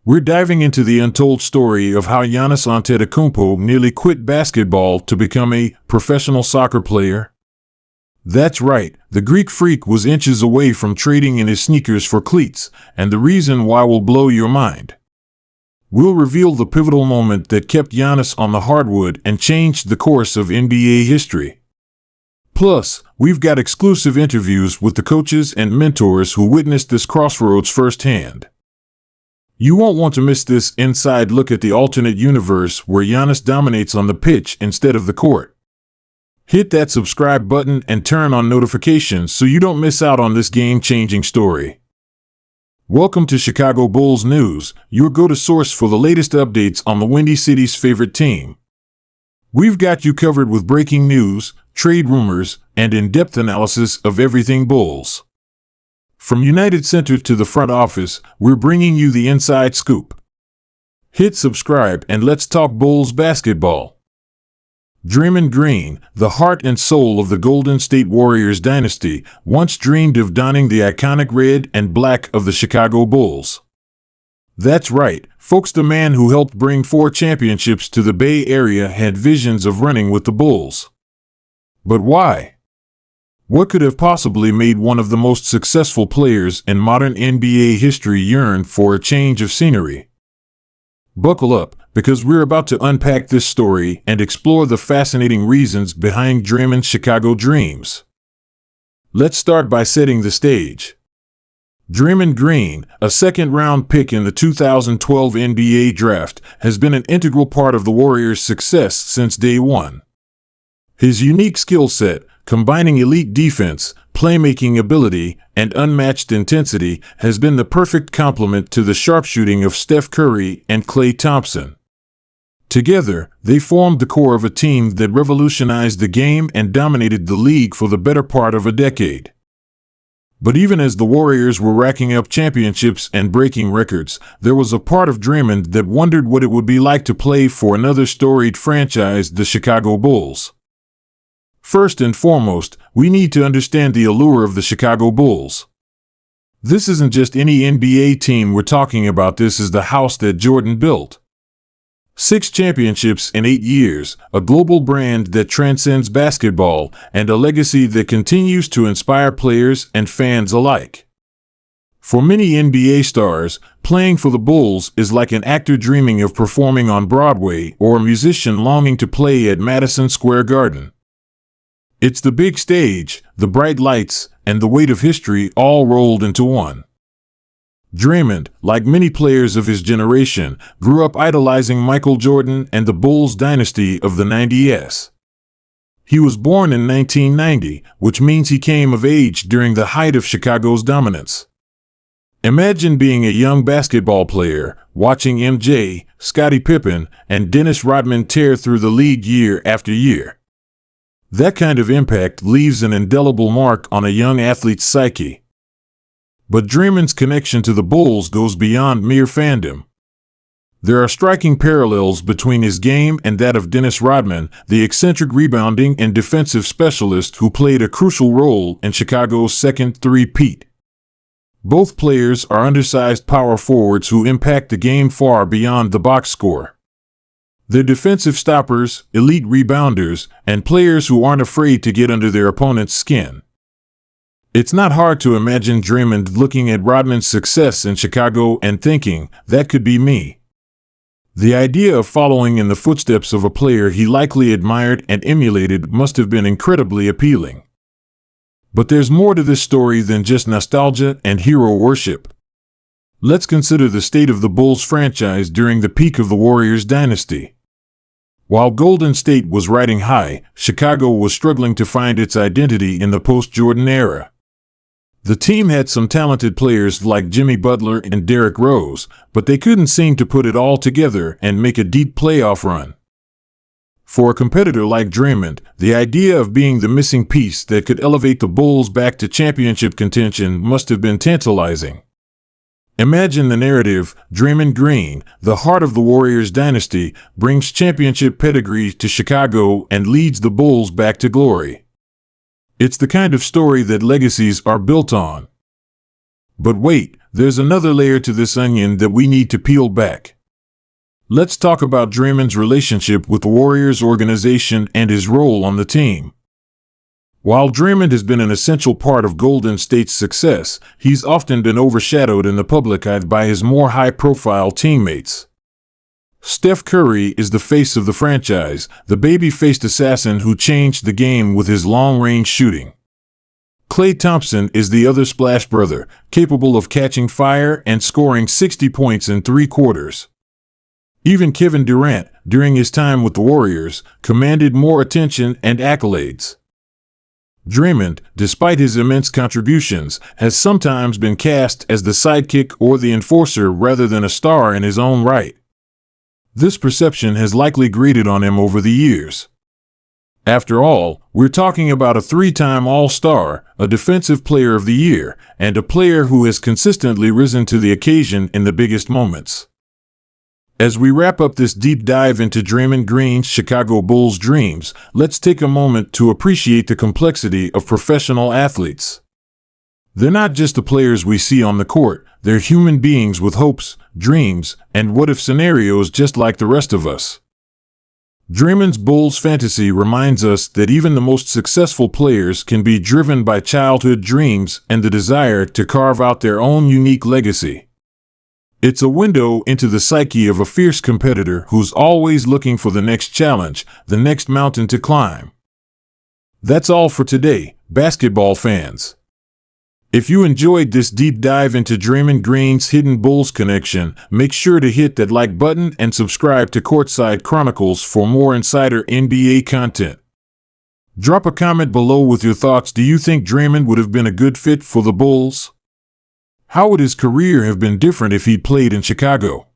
We're diving into the untold story of how Giannis Antetokounmpo nearly quit basketball to become a professional soccer player. That's right, the Greek freak was inches away from trading in his sneakers for cleats, and the reason why will blow your mind. We'll reveal the pivotal moment that kept Giannis on the hardwood and changed the course of NBA history. Plus, we've got exclusive interviews with the coaches and mentors who witnessed this crossroads firsthand. You won't want to miss this inside look at the alternate universe where Giannis dominates on the pitch instead of the court. Hit that subscribe button and turn on notifications so you don't miss out on this game-changing story. Welcome to Chicago Bulls News, your go-to source for the latest updates on the Windy City's favorite team. We've got you covered with breaking news, trade rumors, and in-depth analysis of everything Bulls. From United Center to the front office, we're bringing you the inside scoop. Hit subscribe and let's talk Bulls basketball. Draymond Green, the heart and soul of the Golden State Warriors dynasty, once dreamed of donning the iconic red and black of the Chicago Bulls. That's right, folks, the man who helped bring 4 championships to the Bay Area had visions of running with the Bulls. But why? What could have possibly made one of the most successful players in modern NBA history yearn for a change of scenery? Buckle up, because we're about to unpack this story and explore the fascinating reasons behind Draymond's Chicago dreams. Let's start by setting the stage. Draymond Green, a second-round pick in the 2012 NBA draft, has been an integral part of the Warriors' success since day one. His unique skill set, combining elite defense, playmaking ability, and unmatched intensity, has been the perfect complement to the sharpshooting of Steph Curry and Klay Thompson. Together, they formed the core of a team that revolutionized the game and dominated the league for the better part of a decade. But even as the Warriors were racking up championships and breaking records, there was a part of Draymond that wondered what it would be like to play for another storied franchise, the Chicago Bulls. First and foremost, we need to understand the allure of the Chicago Bulls. This isn't just any NBA team we're talking about, this is the house that Jordan built. 6 championships in 8 years, a global brand that transcends basketball, and a legacy that continues to inspire players and fans alike. For many NBA stars, playing for the Bulls is like an actor dreaming of performing on Broadway or a musician longing to play at Madison Square Garden. It's the big stage, the bright lights, and the weight of history all rolled into one. Draymond, like many players of his generation, grew up idolizing Michael Jordan and the Bulls dynasty of the 90s. He was born in 1990, which means he came of age during the height of Chicago's dominance. Imagine being a young basketball player, watching MJ, Scottie Pippen, and Dennis Rodman tear through the league year after year. That kind of impact leaves an indelible mark on a young athlete's psyche. But Draymond's connection to the Bulls goes beyond mere fandom. There are striking parallels between his game and that of Dennis Rodman, the eccentric rebounding and defensive specialist who played a crucial role in Chicago's second three-peat. Both players are undersized power forwards who impact the game far beyond the box score. They're defensive stoppers, elite rebounders, and players who aren't afraid to get under their opponent's skin. It's not hard to imagine Draymond looking at Rodman's success in Chicago and thinking, that could be me. The idea of following in the footsteps of a player he likely admired and emulated must have been incredibly appealing. But there's more to this story than just nostalgia and hero worship. Let's consider the state of the Bulls franchise during the peak of the Warriors dynasty. While Golden State was riding high, Chicago was struggling to find its identity in the post-Jordan era. The team had some talented players like Jimmy Butler and Derrick Rose, but they couldn't seem to put it all together and make a deep playoff run. For a competitor like Draymond, the idea of being the missing piece that could elevate the Bulls back to championship contention must have been tantalizing. Imagine the narrative: Draymond Green, the heart of the Warriors dynasty, brings championship pedigree to Chicago and leads the Bulls back to glory. It's the kind of story that legacies are built on. But wait, there's another layer to this onion that we need to peel back. Let's talk about Draymond's relationship with the Warriors organization and his role on the team. While Draymond has been an essential part of Golden State's success, he's often been overshadowed in the public eye by his more high-profile teammates. Steph Curry is the face of the franchise, the baby-faced assassin who changed the game with his long-range shooting. Klay Thompson is the other splash brother, capable of catching fire and scoring 60 points in 3 quarters. Even Kevin Durant, during his time with the Warriors, commanded more attention and accolades. Draymond, despite his immense contributions, has sometimes been cast as the sidekick or the enforcer rather than a star in his own right. This perception has likely grated on him over the years. After all, we're talking about a 3-time All-Star, a Defensive Player of the Year, and a player who has consistently risen to the occasion in the biggest moments. As we wrap up this deep dive into Draymond Green's Chicago Bulls dreams, let's take a moment to appreciate the complexity of professional athletes. They're not just the players we see on the court, they're human beings with hopes, dreams, and what-if scenarios just like the rest of us. Draymond's Bulls fantasy reminds us that even the most successful players can be driven by childhood dreams and the desire to carve out their own unique legacy. It's a window into the psyche of a fierce competitor who's always looking for the next challenge, the next mountain to climb. That's all for today, basketball fans. If you enjoyed this deep dive into Draymond Green's hidden Bulls connection, make sure to hit that like button and subscribe to Courtside Chronicles for more insider NBA content. Drop a comment below with your thoughts. Do you think Draymond would have been a good fit for the Bulls? How would his career have been different if he'd played in Chicago?